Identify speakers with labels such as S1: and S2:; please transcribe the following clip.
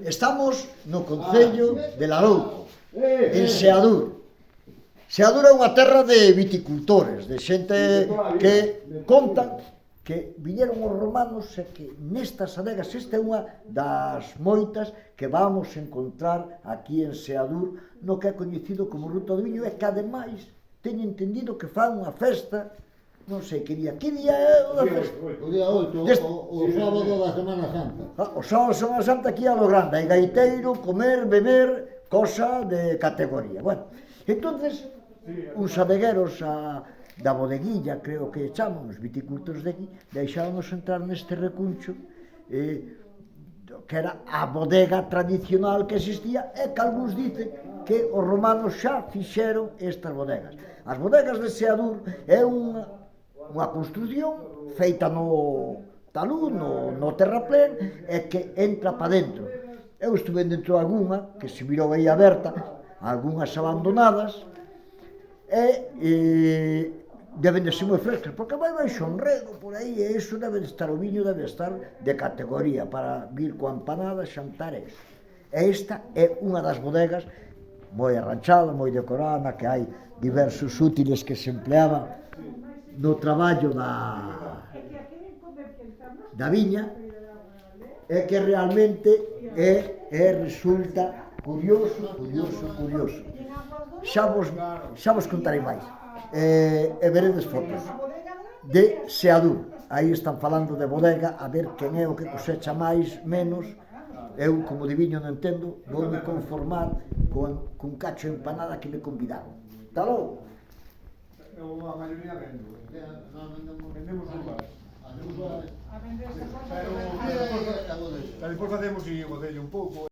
S1: Estamos no concello de Larouco, en Seadur. Seadur é unha terra de viticultores, de xente que contan que viñeron os romanos e que nestas adegas, esta é unha das moitas que vamos encontrar aquí en Seadur, no que é coñecido como Ruta do Viño, e que ademais teño entendido que fan unha festa, non sei que día é unha festa?
S2: O día 8, o sábado da Semana Santa.
S1: O sábado da Semana Santa aquí a lo grande, hai gaiteiro, comer, beber, cosa de categoría. Bueno, entonces, uns adegueros da bodeguilla, creo que chaman, os viticultores de aquí, deixáronos entrar neste recuncho, que era a bodega tradicional que existía, e que algúns dicen que os romanos xa fixeron estas bodegas. As bodegas de Seadur é unha construción feita no talud, no terraplén, e que entra pa dentro. Eu estuve dentro de algunha, que se mirou aí aberta, algunhas abandonadas, e deben de ser moi frescas, porque vai baixo un rego por aí, e iso debe de estar, o viño debe de estar de categoría para vir coa empanada, xantar e iso. E esta é unha das bodegas moi arranchada, moi decorada, na que hai diversos útiles que se empleaban no traballo da viña, e que realmente resulta curioso. Xa vos contarei máis, e veredes fotos de Seadur. Aí están falando de bodega, a ver quen é o que cosecha máis, menos. Eu, como de viño non entendo, voume conformar cun cacho de empanada que me convidaron. Está logo?
S3: A maioría vendo. Vendemos uvas.
S2: A vender
S3: Pero despois facemos o bodello un pouco.